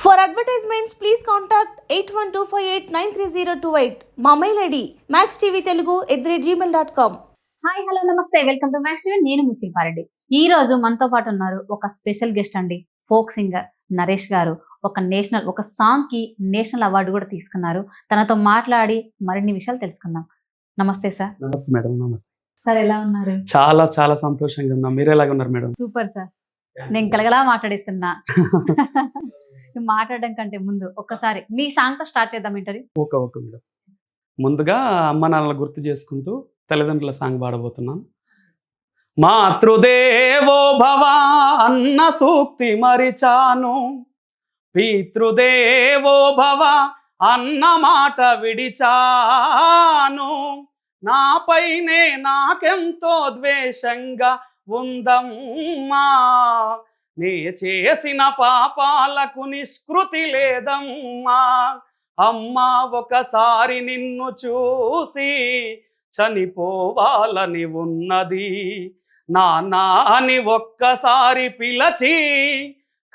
For advertisements, please contact 8125893028. మా mail ID maxtvtelugu@gmail.com. Hi hello నమస్తే, welcome to max TV. నేను మీ శిల్పారెడ్డి. ఈ రోజు మనతో పాటు ఉన్నారు ఒక స్పెషల్ గెస్ట్ అండి, ఫోక్ సింగర్ నరేష్ గారు. ఒక సాంగ్ కి నేషనల్ అవార్డు కూడా తీసుకున్నారు. తనతో మాట్లాడి మరిన్ని విషయాలు తెలుసుకుందాం. నమస్తే సార్. నమస్తే మేడం. నమస్తే సార్, ఎలా ఉన్నారు? చాలా చాలా సంతోషంగా ఉన్నా. మీరు ఎలాగ ఉన్నారు మేడం? Super sir. నేను గలగలా మాట్లాడిస్తున్నా. మాట్లాడడం కంటే ముందు ఒక్కసారి మీ సాంగ్ తో స్టార్ట్ చేద్దాం ఇంటర్వ్యూ. Okay madam. ముందుగా అమ్మ నాన్నల గుర్తు చేసుకుంటూ తల్లిదండ్రుల సాంగ్ పాడబోతున్నాను. మాతృదేవో భవ అన్న సూక్తి మరిచాను, పితృదేవో భవ అన్న మాట విడిచాను, నాపైనే నాకెంతో ద్వేషంగా ఉందమ్మా, నే చేసిన పాపాలకు నిష్కృతి లేదమ్మా, అమ్మా ఒకసారి నిన్ను చూసి చనిపోవాలని ఉన్నది, నాన్నని ఒక్కసారి పిలచి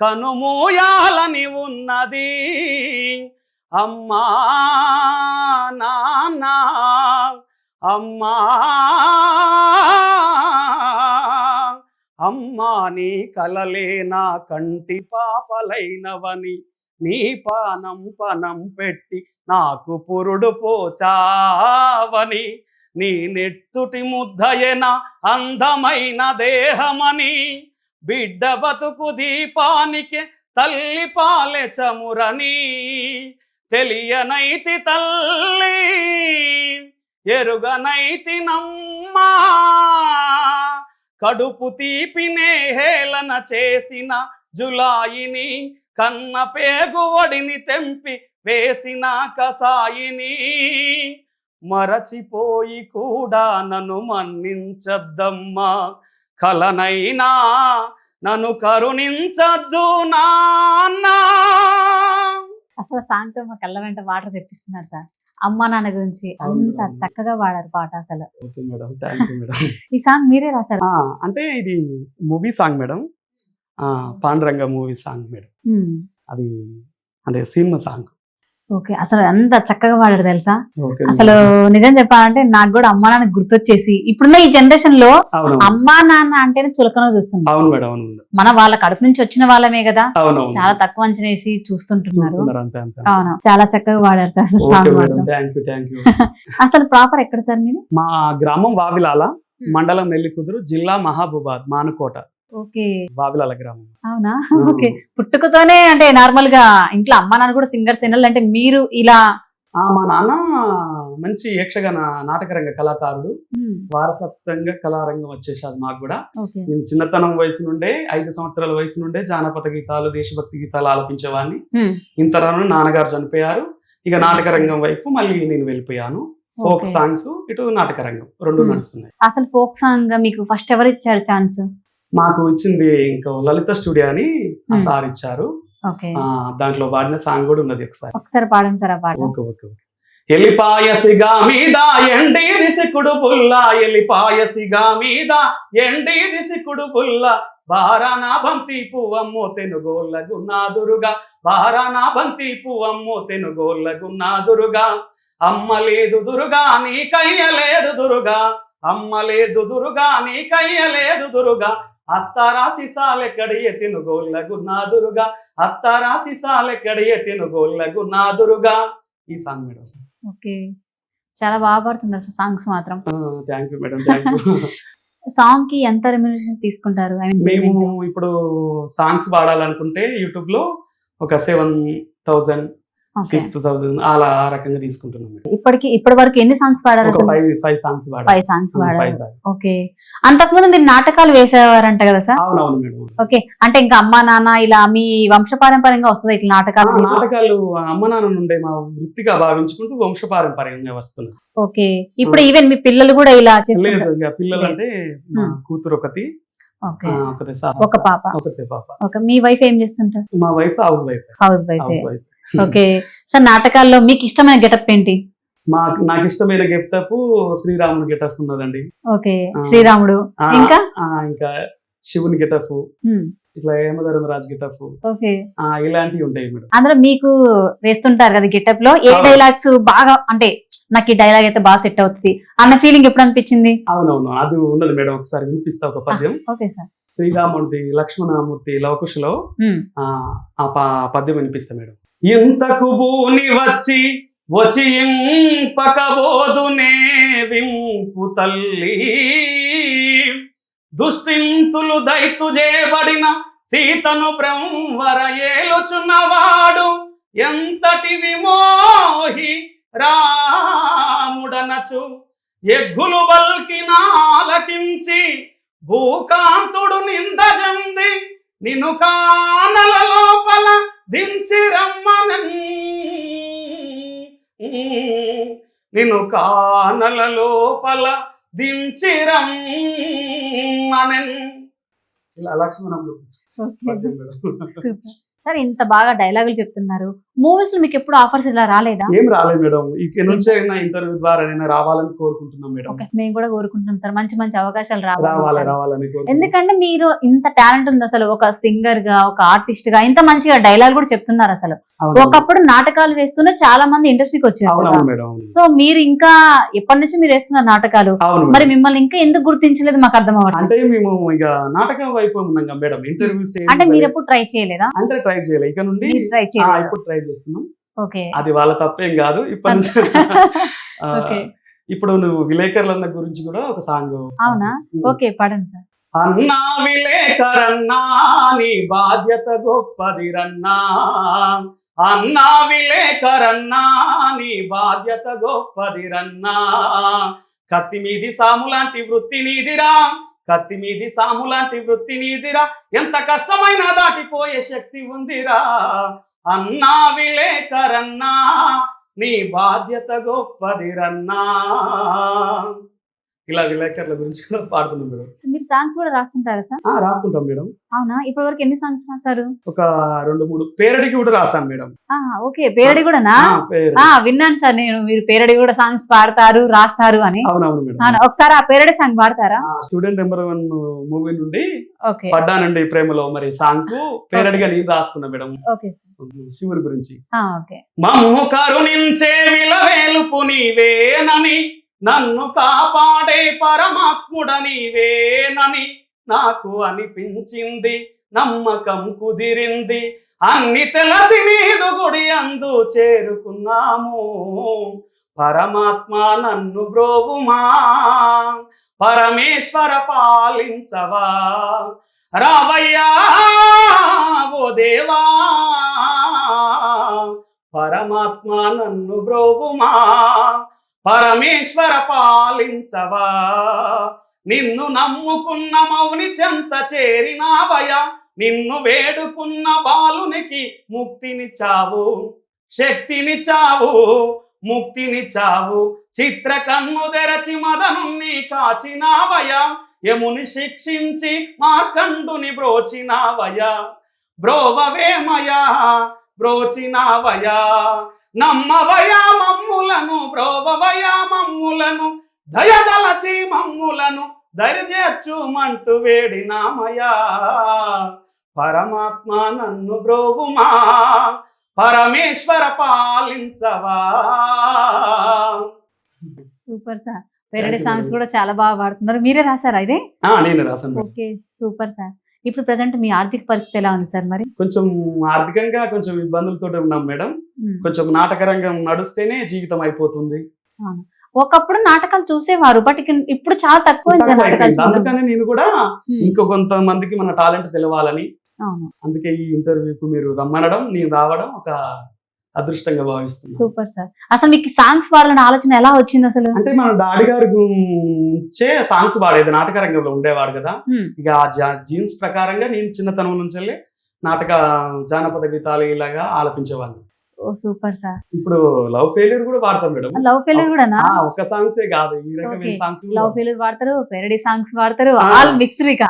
కనుమూయాలని ఉన్నది, అమ్మా నాన్న అమ్మా అమ్మా నీ కలలే నా కంటి పాపలైనవని, నీ పనం పెట్టి నాకు పురుడు పోసావని, నీ నెత్తుటి ముద్దయన అందమైన దేహమని, బిడ్డ బతుకు దీపానికి తల్లి పాలె చమురని, తెలియనైతి తల్లి ఎరుగనైతి నమ్మా, కడుపు తీపినే హేళన చేసిన జులాయిని, కన్న పేగు ఒడిని తెంపి వేసిన కసాయిని, మరచిపోయి కూడా నన్ను మన్నించద్దమ్మా, కలనైనా నన్ను కరుణించద్దు నాన్న. అసలు సాంగ్ తో మా కళ్ళ వెంట వాటర్ తెప్పిస్తున్నారు సార్. అమ్మ నాన్న గురించి అంత చక్కగా వాడారు పాట అసలు. Okay madam, thank you madam. ఈ సాంగ్ మీరే రాశారు? అంటే ఇది movie song madam, Panduranga movie song madam. అది అంటే సినిమా సాంగ్. ఓకే, అసలు అంత చక్కగా వాడారు తెలుసా. ఓకే అసలు నిజం చెప్పాలంటే నాకు కూడా అమ్మా నాన్న గుర్తొచ్చేసి, ఇప్పుడున్న ఈ జనరేషన్ లో అమ్మా నాన్న అంటేనే చులకన చూస్తుంది. అవును మేడం, అవును మేడం. మన వాళ్ళ కడుపు నుంచి వచ్చిన వాళ్ళమే కదా, అవునవును, చాలా తక్కువ అంచనా వేసి చూస్తుంటున్నారు. అంతే అంతే. అవును, చాలా చక్కగా వాడారు సార్ అసలు సాంగ్ మాత్రం. Thank you. అసలు ప్రాపర్ ఎక్కడ సార్ మీరు? మా గ్రామం వావిలాల, మండలం నెల్లికుదురు, జిల్లా మహబూబాద్, మానుకోట. ఓకే, వావిలాల గ్రామం. అవునా? ఓకే, పుట్టుకతోనే అంటే నార్మల్ గా ఇంట్లో అమ్మా నాన్న కూడా సింగర్స్ అంటే మీరు ఇలా? మా నాన్న మంచి యక్షగాన నాటకరంగ కళాకారుడు, వారసత్వంగా కళారంగం వచ్చేసాడు మాకు కూడా. నేను చిన్నతనం వయసు నుండే 5 సంవత్సరాల వయసు నుండే జానపద గీతాలు, దేశభక్తి గీతాలు ఆలపించేవాడిని. ఇంతరాను నాన్నగారు చనిపోయారు, ఇక నాటక రంగం వైపు మళ్ళీ నేను వెళ్ళిపోయాను. ఫోక్ సాంగ్స్ ఇటు నాటక రంగం రెండు నడుస్తున్నాయి. అసలు ఫోక్ సాంగ్ మీకు ఫస్ట్ ఎవరు ఇచ్చారు ఛాన్స్? మాకు ఇచ్చింది ఇంకా లలిత స్టూడియో అని సార్ ఇచ్చారు. దాంట్లో పాడిన సాంగ్ కూడా ఉన్నది, ఒకసారి పాడండి సార్ ఆ పాట. ఓకే. ఎలిపాయసిగా మీద ఎండి దిసికుడు పుల్ల, ఎలిపాయసిగా మీద ఎండి దిసికుడు పుల్ల, బారానా బంతి పువ్వమ్మో తెనుగోళ్ళగున్నాదురుగా, బారానా బంతి పువ్వమ్మో తెనుగోళ్ళగున్నాదురుగా, అమ్మ లేదు దురుగా నీ కయ్యలేడు దురుగా, అమ్మ లేదు దురుగా నీ కయ్యలేడు దురుగా, అత్తారాసి సాలెక్కడియ తినుగోళ్ళగున్నాదురుగా, అత్తారాసి సాలెక్కడియ తినుగోళ్ళగున్నాదురుగా. ఈ సాంగ్ మేడం. ఓకే, చాలా బాగా పాడుతుంది అసలు సాంగ్స్ మాత్రం. Thank you madam, thank you. Song కి ఎంత రెమ్యునరేషన్ తీసుకుంటారు? మేము ఇప్పుడు సాంగ్స్ పాడాలనుకుంటే యూట్యూబ్ లో ఒక 7,000 6,000 అలా ఆ రకంగా తీసుకుంటున్నాం. ఇప్పటి వరకు ఎన్ని సాంగ్స్ పాడారు? 5 సాంగ్స్ పాడారు. ఓకే, అంతకుముందు మీరు నాటకాలు వేసేవారంట కదా సార్? అవునవును మేడం. ఓకే, అంటే ఇంకా అమ్మా నాన్న ఇలా మీ వంశపారంపర్యంగా వస్తుంది ఇట్లా నాటకాలు? అమ్మ నాన్న నుండే మా వృత్తిగా భావించుకుంటూ వంశపారంపర్యంగా వస్తున్నాయి. ఓకే, ఇప్పుడు ఈవెన్ మీ పిల్లలు కూడా ఇలా? లేదు, పిల్లలు అంటే కూతురు ఒకటి, ఒక పాప. ఓకే, మీ వైఫ్ ఏం చేస్తుంటారు? మా wife house wife. Okay sir, నాటకాల్లో మీకు ఇష్టమైన గెటప్ ఏంటి? నాకు ఇష్టమైన గెటప్ శ్రీరాముడు గెటప్ ఉన్నదండి. ఓకే, శ్రీరాముడు. ఇంకా శివుని గెటప్, ఇట్లా హేమధర్మరాజ్ గెటప్ ఓకే. ఇలాంటివి ఉంటాయి మేడం. అందులో మీకు వేస్తుంటారు కదా గెటప్ లో ఏ అవును. డైలాగ్స్ బాగా అంటే నాకు ఈ డైలాగ్ అయితే బాగా సెట్ అవుతుంది అన్న ఫీలింగ్ ఎప్పుడు అనిపించింది? అవునవును, అది ఉన్నది మేడం. ఒకసారి వినిపిస్తా ఒక పద్యం. Okay sir. శ్రీరాముడి లక్ష్మణమూర్తి లవకుశలో ఉమ్. పద్యం వినిపిస్తా మేడం. ఇంతకు భూని వచ్చి ఇంపకబోదునే వింపు తల్లి, దుష్టింతులు దైతు చేయబడిన సీతను బ్రహ్మవర ఏలుచున్నవాడు ఎంతటి విమోహి రాముడనచు ఎగ్గులు బల్కినాలకించి భూకాంతుడు నిందజంది నిన్ను కానల లోపల దించి రమ్మనన్, నిన్ను కానల లోపల దించి రమ్మనన్. ఇలా లక్ష్మణుడు పద్యం మేడం. Super sir. ఇంత బాగా డైలాగులు చెప్తున్నారు. మూవీస్ లో మీకు ఎప్పుడు ఆఫర్స్ ఇలా రాలేదా? ఏం రాలేదు మేడం. ఇక నుంచి అయినా ఇంటర్వ్యూ ద్వారా రావాలని కోరుకుంటున్నాం మేడం. ఓకే, మేము కూడా కోరుకుంటున్నాం సార్ మంచి మంచి అవకాశాలు రావాలని రావాలి. ఎందుకంటే మీరు ఇంత టాలెంట్ ఉంది అసలు, ఒక సింగర్ గా ఒక ఆర్టిస్ట్ గా ఇంత మంచిగా డైలాగ్ కూడా చెప్తున్నారు అసలు. ఒకప్పుడు నాటకాలు వేస్తూనే చాలా మంది ఇండస్ట్రీకి వచ్చారు. సో మీరు ఇంకా ఎప్పటి నుంచి మీరు వేస్తున్నారు నాటకాలు, మరి మిమ్మల్ని ఇంకా ఎందుకు గుర్తించలేదు మాకు అర్థం అవ్వట్లేదు. అంటే మేము ఇక నాటకం వైపు ఉన్నాం మేడం. ఇంటర్వ్యూస్ అంటే మీరు ఎప్పుడు ట్రై చేయలేదా? అంటే ట్రై చేయలేదు. ఇక నుండి ట్రై చేయలేదు. ఇప్పుడు ట్రై చేస్తున్నాం. ఓకే, అది వాళ్ళ తప్పేం కాదు. ఇప్పటి నుంచి ఇప్పుడు నువ్వు విలేకరుల గురించి కూడా ఒక సాంగ్. అవునా? ఓకే, పాడండి సార్. అన్నా విలేకరన్నా నీ బాధ్యత గొప్పదిరన్నా, అన్నా విలేకరన్నా నీ బాధ్యత గొప్పదిరన్నా, కత్తి మీది సాము లాంటి వృత్తి నీదిరా, కత్తి మీది సాము లాంటి వృత్తి నీదిరా, ఎంత కష్టమైనా దాటిపోయే శక్తి ఉందిరా, అన్నా విలేకరన్నా నీ బాధ్యత గొప్పదిరన్నా. ఇలా విలేకరుల గురించి కూడా పాడుతున్నాం మేడం. మీరు సాంగ్స్ కూడా రాస్తుంటారా సార్? రాస్తుంటాం మేడం. అవునా? ఇప్పటి వరకు ఎన్ని సాంగ్స్ రాశారు? ఒక 2-3 పేరడికి కూడా రాశాను మేడం. ఓకే, పేరడి కూడానా? విన్నాను సార్ నేను, మీరు పేరడి కూడా సాంగ్స్ పాడతారు రాస్తారు అని. అవునవును మేడం. ఒకసారి ఆ పేరడి సాంగ్ పాడతారా? స్టూడెంట్ నెంబర్ 1 మూవీ నుండి పడ్డానండి ప్రేమలో మరి సాంగ్ కు పేరడిగా నేను రాసుకున్నా మేడం. ఓకే, శివుడి గురించి. ఓకే. మమ్ము కరుణించే విలవేలుపు నీవేనని, నన్ను కాపాడే పరమాత్ముడ నీవేనని నాకు అనిపించింది, నమ్మకం కుదిరింది, అన్ని తెలిసి నీదు గుడి అందు చేరుకున్నాము, పరమాత్మ నన్ను బ్రోవుమా, పరమేశ్వర పాలించవా, రావయ్యా ఓ దేవా, పరమాత్మ నన్ను బ్రోవుమా, పరమేశ్వర పాలించవా, నిన్ను నమ్ముకున్న మౌని చెంత చేరినావయ్యా, నిన్ను వేడుకున్న బాలునికి ముక్తినిచ్చావు, శక్తినిచ్చావు, ముక్తినిచ్చావు, చిత్ర కన్ను తెరచి మదనుని కాచినావయ్యా, యముని శిక్షించి మార్కండుని బ్రోచినావయ్యా, బ్రోవవేమయా బ్రోచినావయ్యా, నమ్మవయా మమ్ములను, బ్రోవవయా మమ్ములను, దయదలచి మమ్ములను దరిచేర్చుమంటూ వేడినామయా, పరమాత్మ నన్ను బ్రోవుమా, పరమేశ్వర పాలించవా. Super sir. పేరడి సాంగ్స్ కూడా చాలా బాగా పాడుతున్నారు. మీరే రాసారా ఇదే? నేను రాసాను. Okay, super sir. ఇప్పుడు ప్రెసెంట్ మీ ఆర్థిక పరిస్థితి ఎలా ఉంది సార్? మరి కొంచెం ఆర్థికంగా కొంచెం ఇబ్బందులతో ఉన్నాం మేడం. కొంచెం నాటక రంగం నడుస్తేనే జీవితం అయిపోతుంది. ఒకప్పుడు నాటకాలు చూసేవారు, బట్ ఇప్పుడు చాలా తక్కువ. అందుకనే నేను కూడా ఇంకో కొంతమందికి మన టాలెంట్ తెలవాలని, అందుకే ఈ ఇంటర్వ్యూకు మీరు రమ్మనడం, నేను రావడం ఒక అదృష్టంగా భావిస్తున్నాను. Super sir. అసలు మీకు సాంగ్స్ పాడాలని ఆలోచన ఎలా వచ్చింది అసలు? అంటే మన డాడీ గారి నుంచే సాంగ్స్ పాడేది, నాటక రంగంలో ఉండేవాడు కదా. ఇక ఆ జీన్స్ ప్రకారంగా నేను చిన్నతనం నుంచి నాటక జానపద గీతాలు ఇలాగా ఆలపించేవాడిని. ఓ సూపర్ సార్. ఇప్పుడు లవ్ ఫెయిల్యూర్ కూడా పాడతాం మేడం. లవ్ ఫెయిల్యూర్ కూడా ఒక్క సాంగ్సే కాదు, ఈ రకమైన సాంగ్స్. లవ్ ఫెయిల్యూర్ పాడతారు, పెరడీ సాంగ్స్ పాడతారు, ఆల్ మిక్స్డ్ ఇక.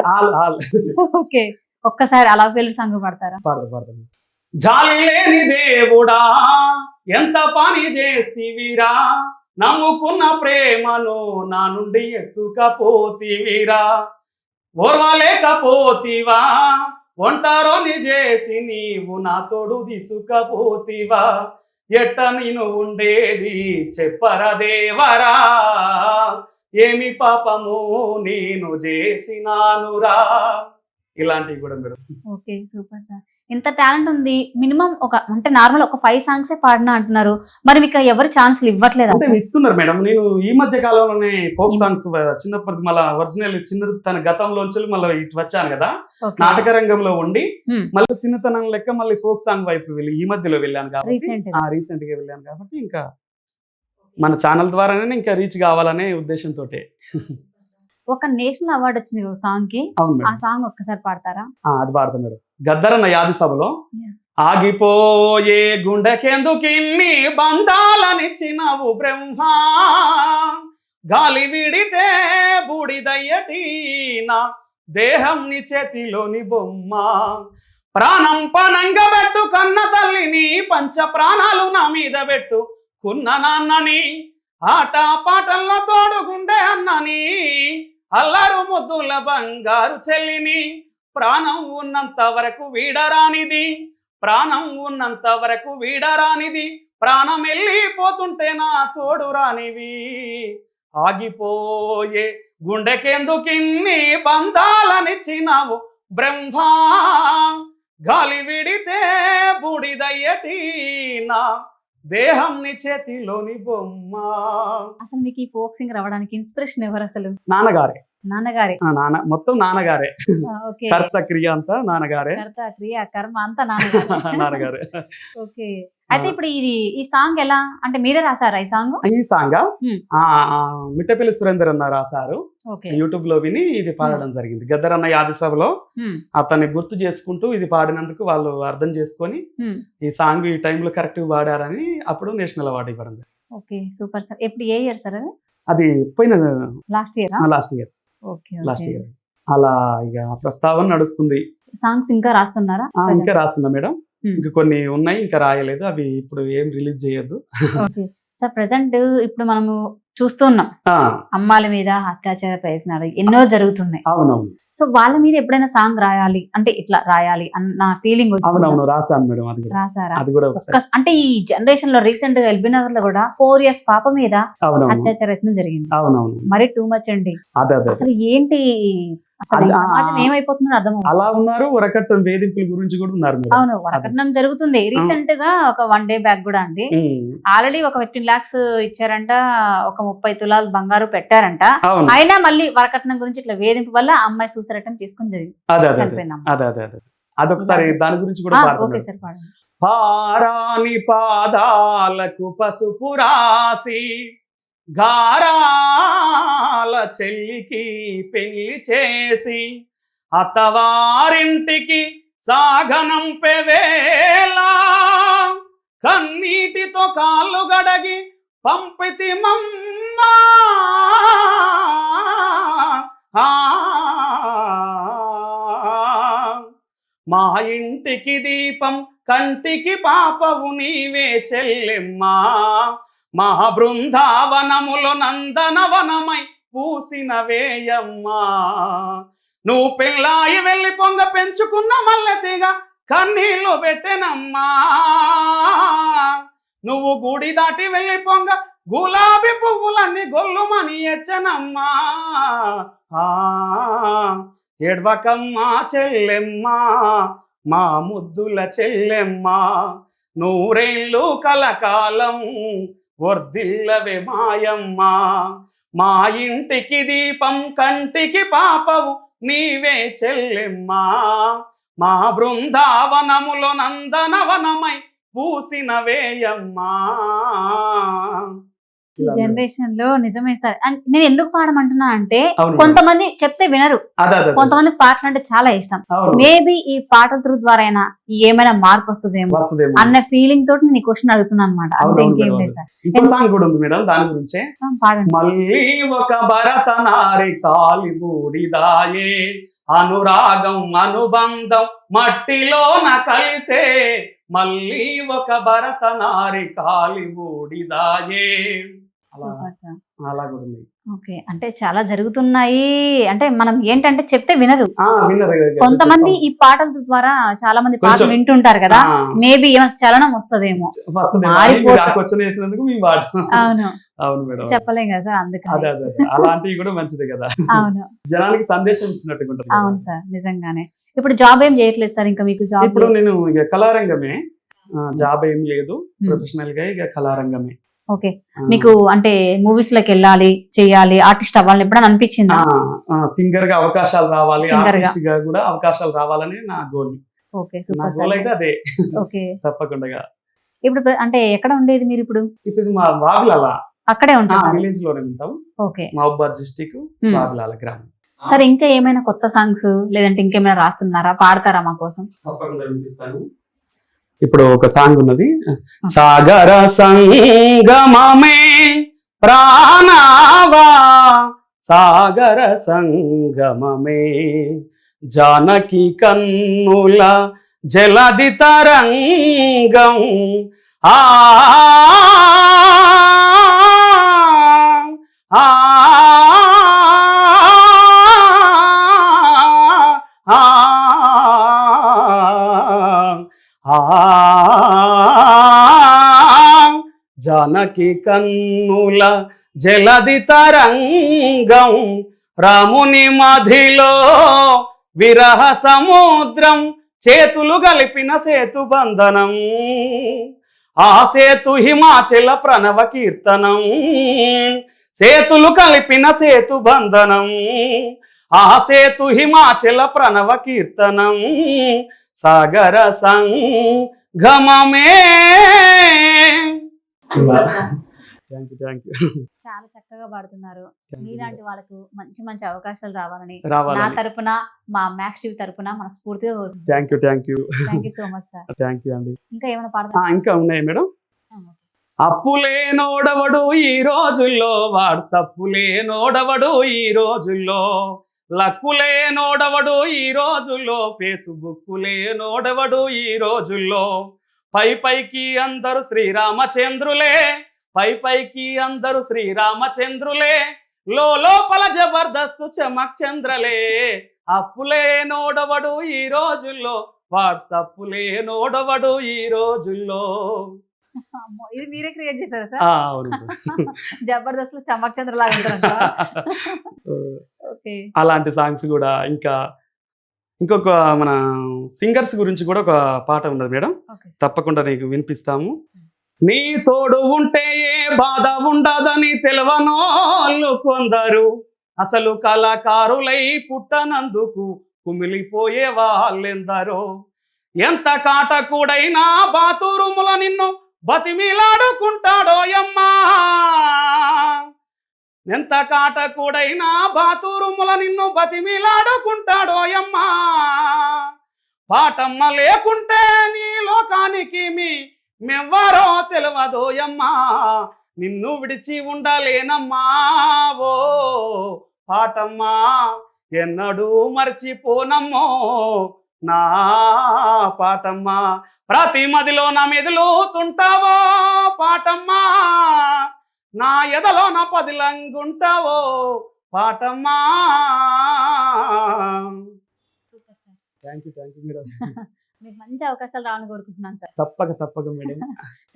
ఓకే, ఒక్కసారి లవ్ ఫెయిల్యూర్ సాంగ్ పాడతారా? పాడతాం. జాలి లేని దేవుడా ఎంత పని చేస్తీవిరా, నమ్ముకున్న ప్రేమను నా నుండి ఎత్తుకపోతీవిరా, ఓర్వలేకపోతీవా ఒంటారోని చేసి నీవు నా తోడు తీసుకపోతివా ఎట్ట నేను ఉండేది చెప్పరా దేవరా ఏమి పాపము నేను చేసినానురా ఇలాంటివి కూడా మేడం. Okay, super sir. ఇంత టాలెంట్ ఉంది, మినిమం అంటే నార్మల్ ఒక 5 సాంగ్సే పాడినా అంటున్నారు, మరి మీకు ఎవరు ఛాన్స్లు ఇవ్వట్లేదు? అంటే ఇస్తున్నారు మేడం. నేను ఈ మధ్య కాలంలోనే ఫోక్ సాంగ్స్ చిన్నప్పటి మళ్ళీ ఒరిజినల్ తన గతంలోంచి మళ్ళీ ఇటు వచ్చాను కదా, నాటక రంగంలో ఉండి మళ్ళీ చిన్నతనం లెక్క మళ్ళీ ఫోక్ సాంగ్ వైపు వెళ్ళి ఈ మధ్యలో వెళ్ళాను కాబట్టి రీసెంట్ గా వెళ్ళాను కాబట్టి ఇంకా మన ఛానల్ ద్వారానే ఇంకా రీచ్ కావాలనే ఉద్దేశంతో. ఒక నేషనల్ అవార్డు వచ్చింది ఒక సాంగ్ కి, ఆ సాంగ్ ఒక్కసారి పాడతారా? అది పాడతా మేడం. గద్దరన్న యాది సభలో ఆగిపోయే గుండెకెందుకిన్ని బంధాలనిచ్చినవు బ్రహ్మ గాలి విడితే బూడిదయ్యటి నా దేహం నీ చేతిలోని బొమ్మ ప్రాణం పనంగా పెట్టు కన్న తల్లిని పంచ ప్రాణాలు నా మీద పెట్టు కున్న నాన్నని ఆట పాటల్లో తోడుగుండే అన్నని అల్లరు ముద్దుల బంగారు చెల్లిని ప్రాణం ఉన్నంత వరకు వీడరానిది ప్రాణం ఉన్నంత వరకు వీడరానిది ప్రాణం వెళ్ళిపోతుంటే నా తోడు రానివి ఆగిపోయే గుండెకెందుకిన్ని బంధాలనిచ్చినావు బ్రహ్మ గాలి విడితే బూడిదయ్యటి నా దేహం నీ చేతిలోని బొమ్మ. అసలు మీకు ఈ ఫోక్ సింగర్ అవ్వడానికి ఇన్స్పిరేషన్ ఎవరు అసలు? నాన్నగారే. మొత్తం నాన్నగారే. కర్త క్రియ అంతా నాన్నగారే. కర్త క్రియ కర్మ అంతా నాన్నగారే. ఓకే. అయితే ఇప్పుడు ఈ సాంగ్ ఎలా అంటే మీరే రాసారా ఈ సాంగ్? ఈ సాంగ్ మిట్టపల్లి సురేందర్ అన్న రాశారు. యూట్యూబ్ లో విని ఇది పాడడం జరిగింది. గద్దరన్న యాది సభలో అతన్ని గుర్తు చేసుకుంటూ ఇది పాడినందుకు వాళ్ళు అర్థం చేసుకొని ఈ సాంగ్ ఈ టైంలో కరెక్ట్ పాడారని అప్పుడు నేషనల్ అవార్డు ఇవ్వడం జరిగింది. Okay, super sir. ఎప్పుడు ఏ ఇయర్ సార్? అది పోయిన లాస్ట్ ఇయర్. లాస్ట్ ఇయర్ అలా ఇక ప్రస్తావన నడుస్తుంది. సాంగ్స్ ఇంకా రాస్తున్నారా? ఇంకా రాస్తున్నా మేడం. ఇంకా కొన్ని ఉన్నాయి, ఇంకా రాయలేదు. అవి ఇప్పుడు ఏం రిలీజ్ చేయొద్దు. సార్ ప్రెసెంట్ ఇప్పుడు మనము చూస్తున్నాం అమ్మాయిల మీద అత్యాచార ప్రయత్నాలు ఎన్నో జరుగుతున్నాయి. అవునవును. సో వాళ్ళ మీద ఎప్పుడైనా సాంగ్ రాయాలి అంటే ఇట్లా రాయాలి అన్న ఫీలింగ్? అవునవును, రాశాను మేడం. అది రాసారా? అది కూడా అంటే ఈ జనరేషన్ లో రీసెంట్ గా ఎల్బీ నగర్ లో కూడా 4 years పాప మీద అత్యాచార యత్నం జరిగింది. అవునవును, మరి టూ మచ్ అండి. అసలు ఏంటి ఏమైపోతుందో అర్థం. అలా ఉన్నారు. వరకట్నం వేధింపుల గురించి కూడా ఉన్నారు. అవును, వరకట్నం జరుగుతుంది. రీసెంట్ గా ఒక 1 day బ్యాక్ కూడా అండి ఆల్రెడీ ఒక 15 lakhs ఇచ్చారంట, ఒక 30 తులాలు బంగారు పెట్టారంట. అయినా మళ్ళీ వరకట్నం గురించి ఇట్లా వేధింపు వల్ల అమ్మాయి సూసైడ్ అటెంప్ట్ తీసుకుని చనిపోయినాం. అదొకసారి దాని గురించి కూడా ఓకే సార్ పాడండి. పారాని పాదాలకు పసుపు రాసి గారాల చెల్లికి పెళ్లి చేసి అత్తవారింటికి సాగనంపే వేళ కన్నీటితో కాళ్ళు గడగి పంపితి మమ్మా మా ఇంటికి దీపం కంటికి పాపవు నీవే చెల్లెమ్మా మా బృందావనములో నందనవనమై పూసిన వేయమ్మా నువ్వు పెళ్ళాయి వెళ్ళి పొంగ పెంచుకున్న మల్లెతిగా కన్నీళ్లు పెట్టెనమ్మా నువ్వు గుడి దాటి వెళ్ళి పొంగ గులాబీ పువ్వులన్నీ గొల్లుమని ఎచ్చనమ్మా ఎడ్వకమ్మా చెల్లెమ్మా మా ముద్దుల చెల్లెమ్మా నూరేళ్ళు కలకాలం వర్ధిల్లవే మాయమ్మా మా ఇంటికి దీపం కంటికి పాపవు నీవే చెల్లెమ్మా మా బృందావనములో నందనవనమై పూసిన వేయమ్మా. ఈ జనరేషన్ లో నిజమే సార్. నేను ఎందుకు పాడమంటున్నా అంటే కొంతమంది చెప్తే వినరు, కొంతమంది పాటలు అంటే చాలా ఇష్టం. మేబీ ఈ పాటల త్రూ ద్వారా అయినా ఏమైనా మార్పు వస్తుందేమో అన్న ఫీలింగ్ తోటి నేను క్వశ్చన్ అడుగుతున్నాను అనమాట. అంతే, ఇంకేం లేదు సార్. మళ్ళీ ఒక భరతనారి కాలి బూడిదాయే అనురాగం అనుబంధం మట్టిలోన కలిసే మళ్ళీ ఒక భరతనారి కాలి బూడిదాయే అలా సూపర్ సార్. అలా కూడా ఉంది. ఓకే, అంటే చాలా జరుగుతున్నాయి. అంటే మనం ఏంటంటే చెప్తే వినరు. విన్నర్ కొంతమంది ఈ పాటల ద్వారా చాలా మంది పాటలు కొంచెం. వింటుంటారు కదా, మేబీ ఏమైనా చలనం వస్తదేమో. క్వశ్చన్ వేసినందుకు మేము వాడు. అవును, అవును మేడం, చెప్పలేం కదా సార్, అందుకని. అదే అదే అలాంటివి కూడా మంచిదే కదా, అవును జనానికి సందేశం ఇచ్చినట్టుగా ఉంటుంది కదా. అవును సార్, నిజంగానే. ఇప్పుడు జాబ్ ఏం చేయట్లేదు సార్, ఇంకా మీకు జాబ్? ఇప్పుడు నేను ఇక కళారంగమే, జాబ్ ఏం లేదు, ప్రొఫెషనల్ గా ఇక కళారంగమే. ఓకే, మీకు అంటే మూవీస్ లోకి వెళ్ళాలి, చెయ్యాలి, ఆర్టిస్ట్ అవ్వాలని ఎప్పుడైనా అనిపించిందా? సింగర్ గా అవకాశాలు రావాలి, Singer గా. ఆర్టిస్ట్ గా కూడా అవకాశాలు రావాలని నా గోల్. ఓకే, నా సూపర్ గోల్ అయితే అదే. ఓకే, తప్పకుండా. ఇప్పుడు అంటే ఎక్కడ ఉండేది మీరు ఇప్పుడు? ఇప్పుడు మా వాగులాల అక్కడే ఉంటారు. విలేజ్ లోనే ఉంటాం, ఓకే, మహబూబాద్ డిస్టిక్ వాగులాల గ్రామం. సరే, ఇంకా ఏమైనా కొత్త సాంగ్స్ లేదంటే ఇంకేమైనా రాస్తున్నారా, పాడతారా మా కోసం? తప్పకుండా వినిపిస్తాను. ఇప్పుడు ఒక సాంగ్ ఉన్నది, సాగర సంగమమే ప్రాణావా, సాగర సంగమమే జానకి కన్నుల జలది తరంగం, ఆ ఆ జానకి కన్నుల జలది తరంగం, రాముని మధిలో విరహ సముద్రం, చేతులు కలిపిన సేతు బంధనం, ఆ సేతు హిమాచల ప్రణవ కీర్తనం, సేతులు కలిపిన సేతు బంధనం, ఆ సేతు హిమాచల ప్రణవ కీర్తనం, సాగర సంగమమే. చాలా చక్కగా పాడుతున్నారు. మీలాంటి వాళ్ళకు మంచి మంచి అవకాశాలు రావాలని నా రావాలని. తరపున, మా మ్యాక్స్ టీవీ తరపున మనస్ఫూర్తిగా కోరుకుంటున్నాను. Thank you thank you so much sir. Thank you అండి. ఇంకా ఏమైనా పాడతారా? ఇంకా ఉన్నాయి మేడం. అప్పులే నోడవడు ఈ రోజుల్లో, వాడు సప్పులే నోడవడు ఈ రోజుల్లో, లక్కులే నోడవడు ఈ రోజుల్లో, ఫేస్బుక్కులే నోడవడు ఈ రోజుల్లో, పై పైకి అందరూ శ్రీరామచంద్రులే, పై పైకి అందరూ శ్రీరామచంద్రులే, లోపల జబర్దస్త్ చమక్ చంద్రలే, అప్పులే నోడవడు ఈ రోజుల్లో, వాట్సప్పులే నోడవడు ఈ రోజుల్లో. ఇది మీరే క్రియేట్ చేశారా సార్? అవును. జబర్దస్త్ లో చమక్ చంద్ర లాగా ఉంటారంట. ఓకే, అలాంటి సాంగ్స్ కూడా. ఇంకా ఇంకొక మన సింగర్స్ గురించి కూడా ఒక పాట ఉన్నది మేడం, ఓకే సార్. తప్పకుండా నీకు వినిపిస్తాము. నీ తోడు ఉంటే ఏ బాధ ఉండదని తెలవనోళ్ళు కొందరు, అసలు కళాకారులై పుట్టనందుకు కుమిలిపోయే వాళ్ళెందరో, ఎంత కాటకుడైనా బాతురుముల నిన్ను బతిమిలాడుకుంటాడోయమ్మా, ఎంత కాటకుడైనా బాతురుముల నిన్ను బతిమిలాడుకుంటాడోయమ్మా, పాటమ్మ లేకుంటే నీ లోకానికి మెవ్వరో తెలియదోయమ్మా, నిన్ను విడిచి ఉండలేనమ్మా ఓ పాటమ్మా, ఎన్నడూ మర్చిపోనమ్మో నా పాటమ్మా, ప్రతి మదిలో నా మెదులుతుంటావో పాటమ్మా, నా ఎదలో నా పదిలంగుంటావో పాటమ్మా. Thank you madam. మీకు మంచి అవకాశాలు రావాలని కోరుకుంటున్నాను సార్. తప్పక మేడం.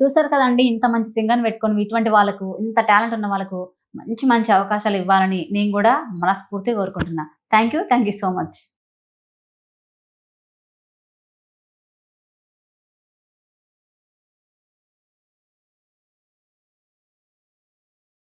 చూసారు కదండి, ఇంత మంచి సింగర్ని పెట్టుకొని ఇటువంటి వాళ్ళకు, ఇంత టాలెంట్ ఉన్న వాళ్ళకు మంచి మంచి అవకాశాలు ఇవ్వాలని నేను కూడా మనస్ఫూర్తిగా కోరుకుంటున్నా. Thank you so much.